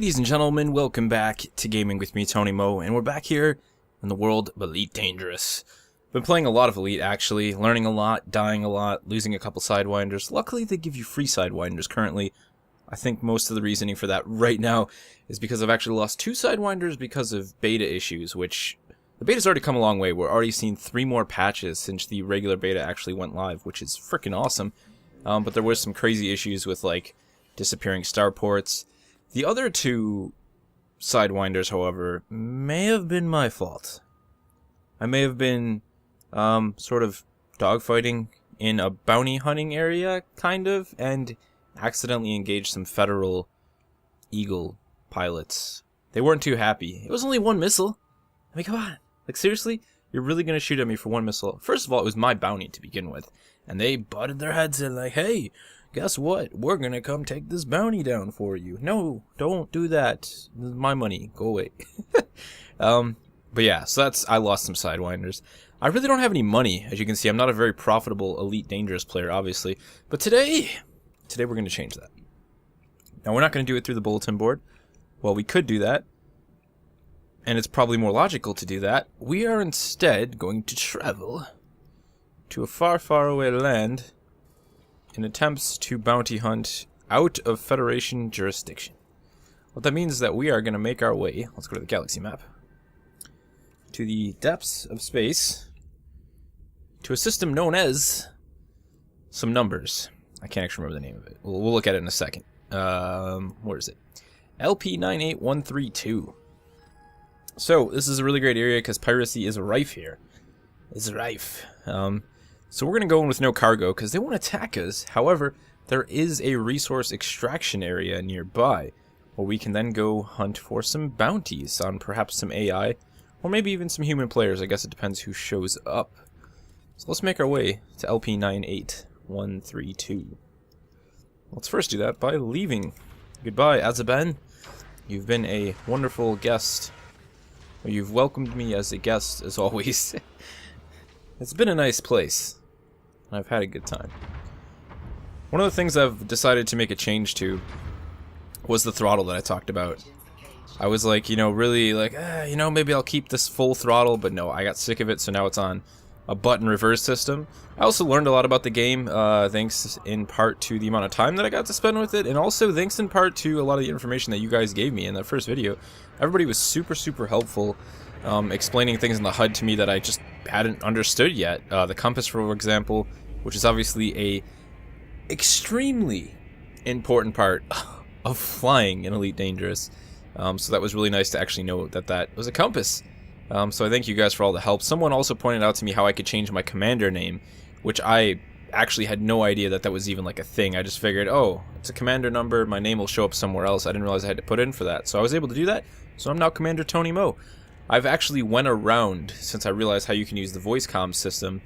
Ladies and gentlemen, welcome back to Gaming with me, Tony Mo, and we're back here in the world of Elite Dangerous. Been playing a lot of Elite, actually, learning a lot, dying a lot, losing a couple Sidewinders. Luckily, they give you free Sidewinders currently. I think most of the reasoning for that right now is because I've actually lost 2 Sidewinders because of beta issues, which the beta's already come a long way. We're already seeing 3 more patches since the regular beta actually went live, which is freaking awesome. But there was some crazy issues with, like, disappearing starports. The other 2 Sidewinders, however, may have been my fault. I may have been sort of dogfighting in a bounty hunting area, kind of, and accidentally engaged some federal Eagle pilots. They weren't too happy. It was only 1 missile. I mean, come on. Like, seriously? You're really going to shoot at me for 1 missile? First of all, it was my bounty to begin with. And they butted their heads in like, hey, guess what? We're going to come take this bounty down for you. No, don't do that. This is my money. Go away. But yeah, so I lost some Sidewinders. I really don't have any money. As you can see, I'm not a very profitable Elite Dangerous player, obviously. But today we're going to change that. Now, we're not going to do it through the bulletin board. Well, we could do that. And it's probably more logical to do that. We are instead going to travel to a far, far away land in attempts to bounty hunt out of Federation jurisdiction. What that means is that we are going to make our way, let's go to the galaxy map, to the depths of space, to a system known as some numbers. I can't actually remember the name of it. We'll look at it in a second. Where is it? LP98132. So, this is a really great area because piracy is rife here. It's rife. So we're going to go in with no cargo because they won't attack us. However, there is a resource extraction area nearby where we can then go hunt for some bounties on perhaps some AI or maybe even some human players. I guess it depends who shows up. So let's make our way to LP98132. Let's first do that by leaving. Goodbye, Azaban. You've been a wonderful guest. Or you've welcomed me as a guest, as always. It's been a nice place. I've had a good time. One of the things I've decided to make a change to was the throttle that I talked about. I was like, really like, maybe I'll keep this full throttle, but no, I got sick of it, so now it's on a button reverse system. I also learned a lot about the game, thanks in part to the amount of time that I got to spend with it, and also thanks in part to a lot of the information that you guys gave me in that first video. Everybody was super, super helpful, explaining things in the HUD to me that I just hadn't understood yet. The compass, for example, which is obviously a extremely important part of flying in Elite Dangerous. So that was really nice to actually know that that was a compass. So I thank you guys for all the help. Someone also pointed out to me how I could change my commander name, which I actually had no idea that that was even like a thing. I just figured, oh, it's a commander number, my name will show up somewhere else. I didn't realize I had to put in for that. So I was able to do that. So I'm now Commander Tony Mo. I've actually went around, since I realized how you can use the voice comm system,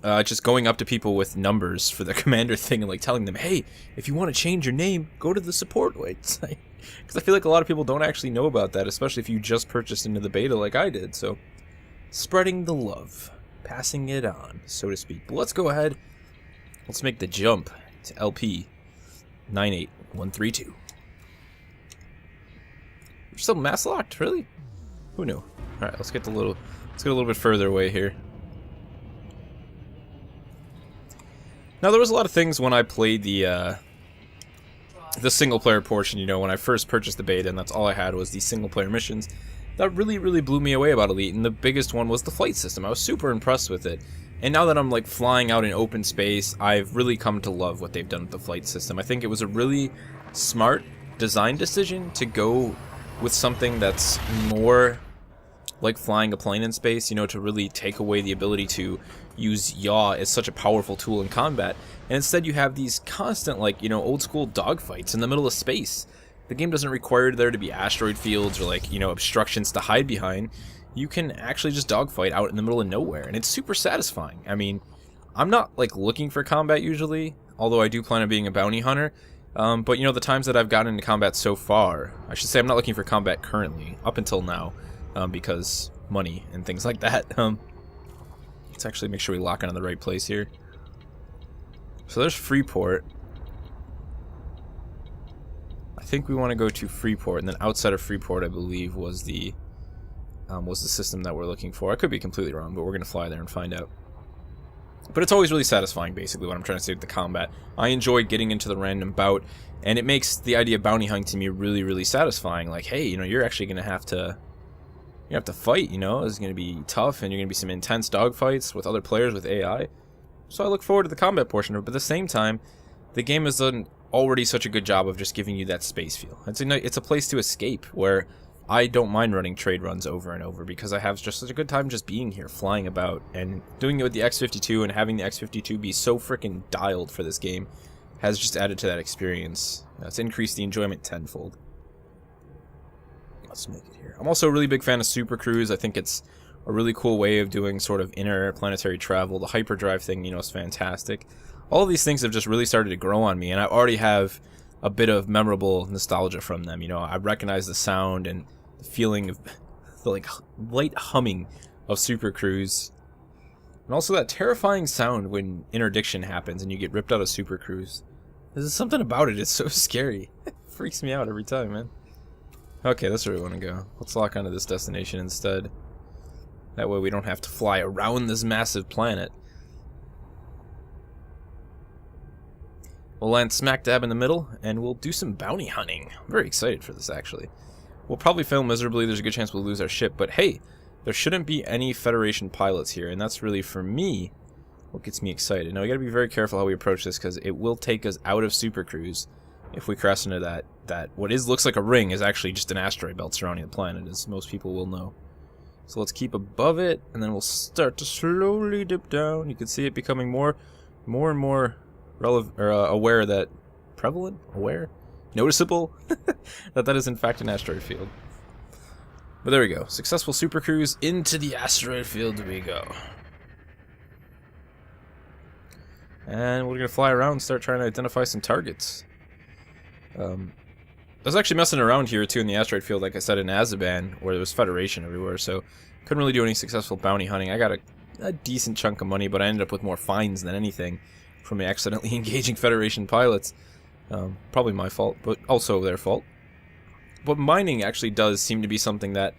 just going up to people with numbers for their commander thing and like telling them, hey, if you want to change your name, go to the support website. Because I feel like a lot of people don't actually know about that, especially if you just purchased into the beta like I did. So, spreading the love, passing it on, so to speak. But let's go ahead, let's make the jump to LP98132. We're still mass locked, really? Who knew? Alright, let's get a little bit further away here. Now, there was a lot of things when I played the single-player portion, when I first purchased the beta, and that's all I had was the single-player missions, that really, really blew me away about Elite, and the biggest one was the flight system. I was super impressed with it. And now that I'm, like, flying out in open space, I've really come to love what they've done with the flight system. I think it was a really smart design decision to go with something that's more like flying a plane in space, to really take away the ability to use yaw as such a powerful tool in combat, and instead you have these constant, like, old school dogfights in the middle of space. The game doesn't require there to be asteroid fields or, like, obstructions to hide behind. You can actually just dogfight out in the middle of nowhere, and it's super satisfying. I mean, I'm not, like, looking for combat usually, although I do plan on being a bounty hunter, but, the times that I've gotten into combat so far, I should say I'm not looking for combat currently, up until now, because money and things like that. Let's actually make sure we lock on the right place here. So there's Freeport. I think we want to go to Freeport, and then outside of Freeport, I believe, was the system that we're looking for. I could be completely wrong, but we're going to fly there and find out. But it's always really satisfying, basically, what I'm trying to say with the combat. I enjoy getting into the random bout, and it makes the idea of bounty hunting to me really, really satisfying. Like, hey, you know, you're actually going to have to... You have to fight, you know, it's going to be tough, and you're going to be some intense dogfights with other players with AI. So I look forward to the combat portion of it, but at the same time, the game has done already such a good job of just giving you that space feel. It's a place to escape, where I don't mind running trade runs over and over, because I have just such a good time just being here, flying about, and doing it with the X-52, and having the X-52 be so freaking dialed for this game has just added to that experience. It's increased the enjoyment tenfold. Let's make it here. I'm also a really big fan of Super Cruise. I think it's a really cool way of doing sort of interplanetary travel. The hyperdrive thing, you know, is fantastic. All of these things have just really started to grow on me, and I already have a bit of memorable nostalgia from them. You know, I recognize the sound and the feeling of the like light humming of Super Cruise, and also that terrifying sound when interdiction happens and you get ripped out of Super Cruise. There's something about it. It's so scary. It freaks me out every time, man. Okay, that's where we want to go. Let's lock onto this destination instead. That way we don't have to fly around this massive planet. We'll land smack dab in the middle, and we'll do some bounty hunting. I'm very excited for this, actually. We'll probably fail miserably. There's a good chance we'll lose our ship, but hey, there shouldn't be any Federation pilots here, and that's really, for me, what gets me excited. Now, we gotta be very careful how we approach this, because it will take us out of Super Cruise if we cross into that what looks like a ring is actually just an asteroid belt surrounding the planet, as most people will know. So let's keep above it, and then we'll start to slowly dip down. You can see it becoming more and more aware that noticeable that is in fact an asteroid field. But there we go. Successful Super Cruise. Into the asteroid field we go. And we're gonna fly around and start trying to identify some targets. I was actually messing around here too in the asteroid field, like I said, in Azeban, where there was Federation everywhere, so couldn't really do any successful bounty hunting. I got a decent chunk of money, but I ended up with more fines than anything from accidentally engaging Federation pilots. Probably my fault, but also their fault. But mining actually does seem to be something that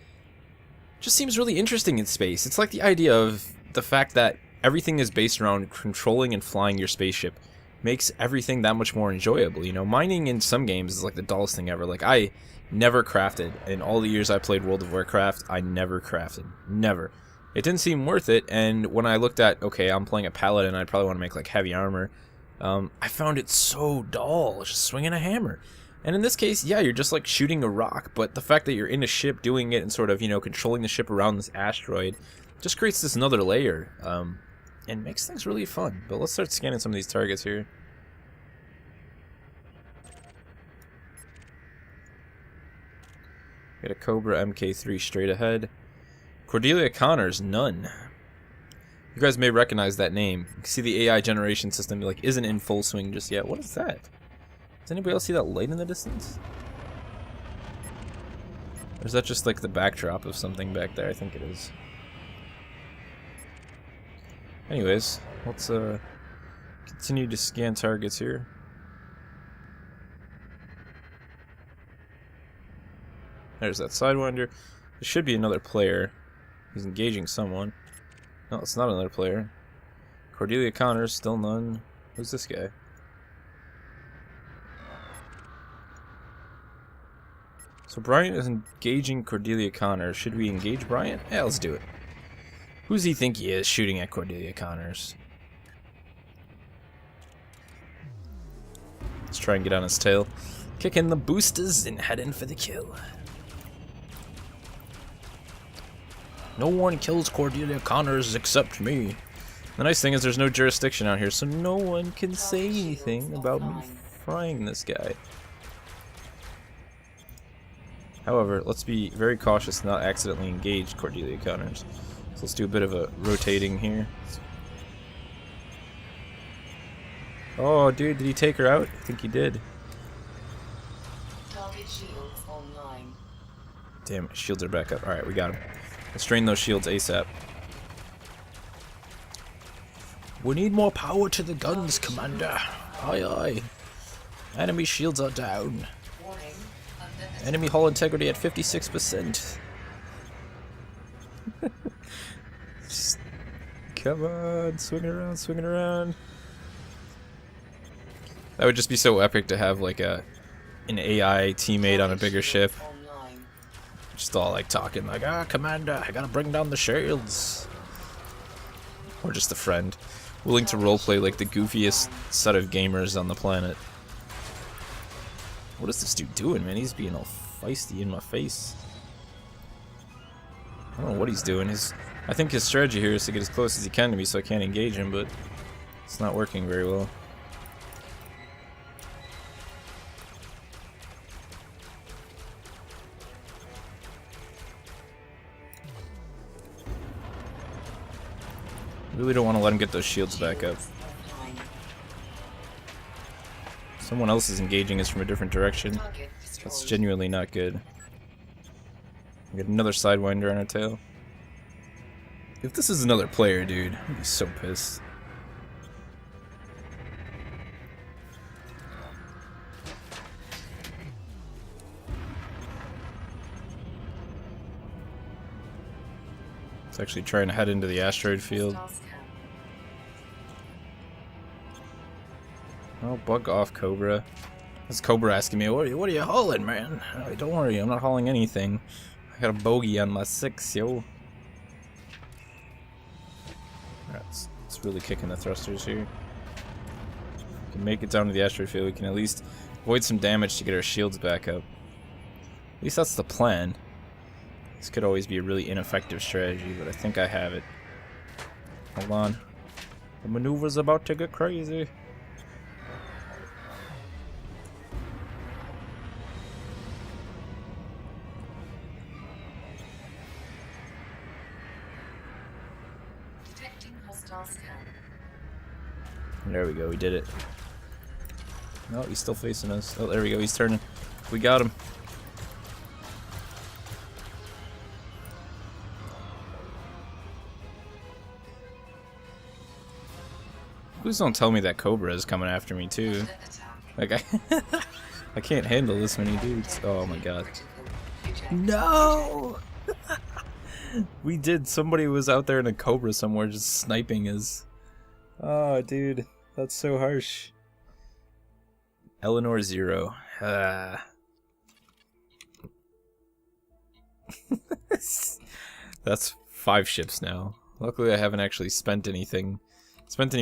just seems really interesting in space. It's like the idea of the fact that everything is based around controlling and flying your spaceship makes everything that much more enjoyable. You know, mining in some games is like the dullest thing ever. Like, I never crafted. In all the years I played World of Warcraft, I never crafted. Never. It didn't seem worth it, and when I looked at, okay, I'm playing a paladin, I'd probably want to make like heavy armor, I found it so dull, just swinging a hammer. And in this case, yeah, you're just like shooting a rock, but the fact that you're in a ship doing it and sort of, you know, controlling the ship around this asteroid just creates this another layer, and makes things really fun. But let's start scanning some of these targets here. Got a Cobra MK3 straight ahead. Cordelia Connors, none. You guys may recognize that name. You can see the AI generation system like isn't in full swing just yet. What is that? Does anybody else see that light in the distance? Or is that just like the backdrop of something back there? I think it is. Anyways, let's continue to scan targets here. There's that Sidewinder. There should be another player. He's engaging someone. No, it's not another player. Cordelia Connors, still none. Who's this guy? So Bryant is engaging Cordelia Connors. Should we engage Bryant? Yeah, let's do it. Who's he think he is shooting at Cordelia Connors? Let's try and get on his tail. Kicking the boosters and heading for the kill. No one kills Cordelia Connors except me. The nice thing is there's no jurisdiction out here, so no one can say anything about me frying this guy. However, let's be very cautious to not accidentally engage Cordelia Connors. So let's do a bit of a rotating here. Oh, dude, did he take her out? I think he did. Target shields online. Damn it, shields are back up. Alright, we got him. Let's drain those shields ASAP. We need more power to the guns, Commander. Aye, aye. Enemy shields are down. Warning, Enemy hull integrity at 56%. Just, come on, swing it around, swing it around. That would just be so epic to have like an AI teammate on a bigger ship. Just all like talking like, ah, Commander, I gotta bring down the shields. Or just a friend, willing to roleplay like the goofiest set of gamers on the planet. What is this dude doing, man? He's being all feisty in my face. I don't know what he's doing. I think his strategy here is to get as close as he can to me so I can't engage him, but it's not working very well. Really don't want to let him get those shields back up. Someone else is engaging us from a different direction. That's genuinely not good. We got another Sidewinder on our tail. If this is another player, dude, I'd be so pissed. It's actually trying to head into the asteroid field. Oh, bug off, Cobra. This Cobra asking me, what are you hauling, man? Don't worry, I'm not hauling anything. I got a bogey on my 6, yo. Alright, it's really kicking the thrusters here. If we can make it down to the asteroid field, we can at least avoid some damage to get our shields back up. At least that's the plan. This could always be a really ineffective strategy, but I think I have it. Hold on. The maneuver's about to get crazy. There we go, we did it. No, he's still facing us. Oh, there we go, he's turning. We got him. Please don't tell me that Cobra is coming after me too. Like I can't handle this many dudes. Oh my god. No! We did. Somebody was out there in a Cobra somewhere just sniping us. Oh, dude. That's so harsh. Eleanor 0. That's 5 ships now. Luckily I haven't actually spent any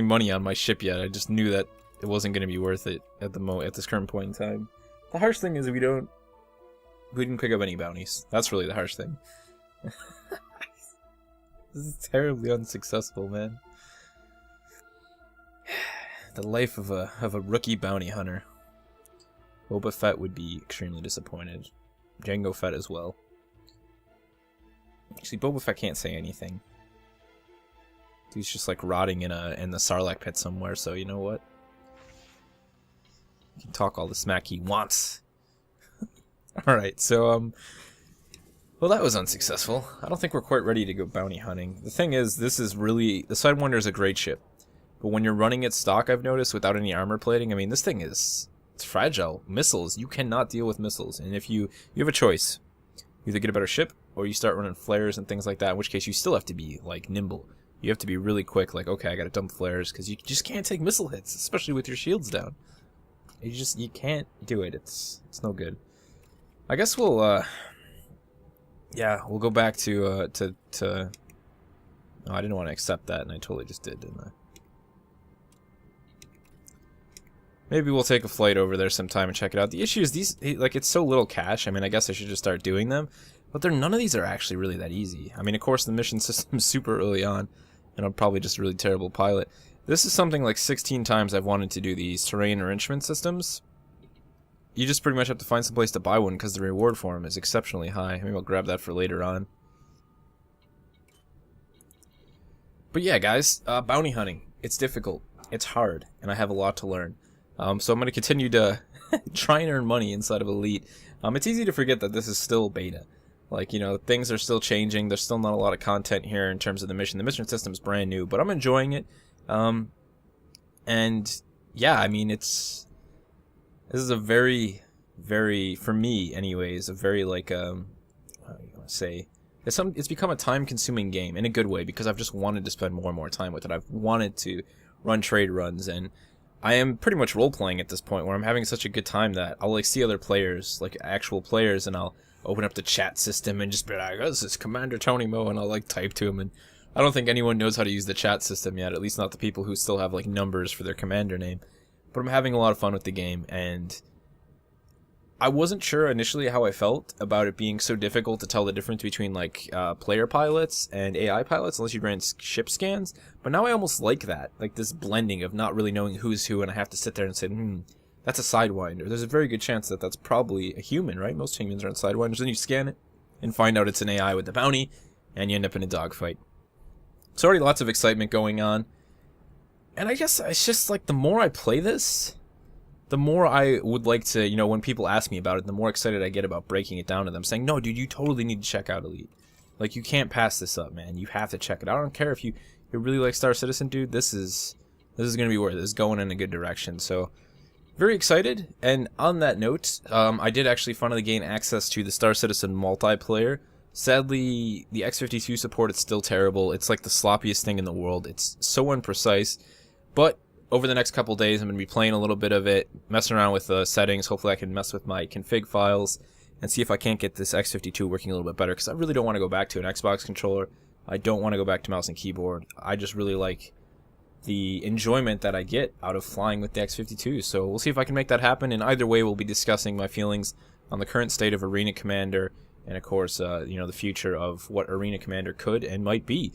money on my ship yet. I just knew that it wasn't going to be worth it at this current point in time. The harsh thing is we didn't pick up any bounties. That's really the harsh thing. This is terribly unsuccessful, man. The life of a rookie bounty hunter. Boba Fett would be extremely disappointed. Jango Fett as well. Actually, Boba Fett can't say anything. He's just like rotting in the Sarlacc pit somewhere, so you know what? He can talk all the smack he wants. Alright, so well, that was unsuccessful. I don't think we're quite ready to go bounty hunting. The thing is, the Sidewinder is a great ship. But when you're running it stock, I've noticed, without any armor plating, I mean, this thing it's fragile. Missiles, you cannot deal with missiles. And if you have a choice. You either get a better ship, or you start running flares and things like that, in which case you still have to be, like, nimble. You have to be really quick, like, okay, I gotta dump flares, because you just can't take missile hits, especially with your shields down. You can't do it. It's no good. I guess we'll go back to oh, I didn't want to accept that, and I totally just did, didn't I? Maybe we'll take a flight over there sometime and check it out. The issue is it's so little cash. I mean, I guess I should just start doing them, but none of these are actually really that easy. I mean, of course, the mission system is super early on, and I'm probably just a really terrible pilot. This is something like 16 times I've wanted to do these terrain enrichment systems. You just pretty much have to find some place to buy one because the reward for them is exceptionally high. Maybe I'll grab that for later on. But yeah, guys, bounty hunting. It's difficult. It's hard, and I have a lot to learn. So I'm going to continue to try and earn money inside of Elite. It's easy to forget that this is still beta. Like, you know, things are still changing. There's still not a lot of content here in terms of the mission. The mission system is brand new, but I'm enjoying it. And yeah, I mean, this is a very, very, for me anyways, a very like how do you want to say, it's become a time-consuming game in a good way because I've just wanted to spend more and more time with it. I've wanted to run trade runs, and I am pretty much role-playing at this point where I'm having such a good time that I'll like see other players, like actual players, and I'll open up the chat system and just be like, oh, this is Commander Tony Mo, and I'll like type to him, and I don't think anyone knows how to use the chat system yet, at least not the people who still have like numbers for their commander name. But I'm having a lot of fun with the game, and I wasn't sure initially how I felt about it being so difficult to tell the difference between like player pilots and AI pilots unless you ran ship scans. But now I almost like that, like this blending of not really knowing who's who, and I have to sit there and say, that's a Sidewinder. There's a very good chance that that's probably a human, right? Most humans are on Sidewinders. Then you scan it and find out it's an AI with the bounty, and you end up in a dogfight. So already lots of excitement going on. And I guess it's just like the more I play this, the more I would like to, you know, when people ask me about it, the more excited I get about breaking it down to them, saying, no, dude, you totally need to check out Elite. Like, you can't pass this up, man. You have to check it out. I don't care if you really like Star Citizen, dude. This is going to be worth it. This is going in a good direction. So, very excited. And on that note, I did actually finally gain access to the Star Citizen multiplayer. Sadly, the X-52 support is still terrible. It's like the sloppiest thing in the world. It's so imprecise. But over the next couple days, I'm going to be playing a little bit of it, messing around with the settings. Hopefully I can mess with my config files and see if I can't get this X-52 working a little bit better, because I really don't want to go back to an Xbox controller. I don't want to go back to mouse and keyboard. I just really like the enjoyment that I get out of flying with the X-52. So we'll see if I can make that happen, and either way we'll be discussing my feelings on the current state of Arena Commander and, of course, you know, the future of what Arena Commander could and might be.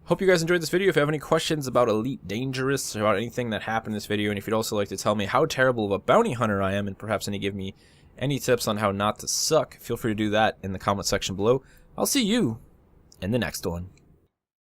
Hope you guys enjoyed this video. If you have any questions about Elite Dangerous, or about anything that happened in this video, and if you'd also like to tell me how terrible of a bounty hunter I am, and perhaps give me any tips on how not to suck, feel free to do that in the comment section below. I'll see you in the next one.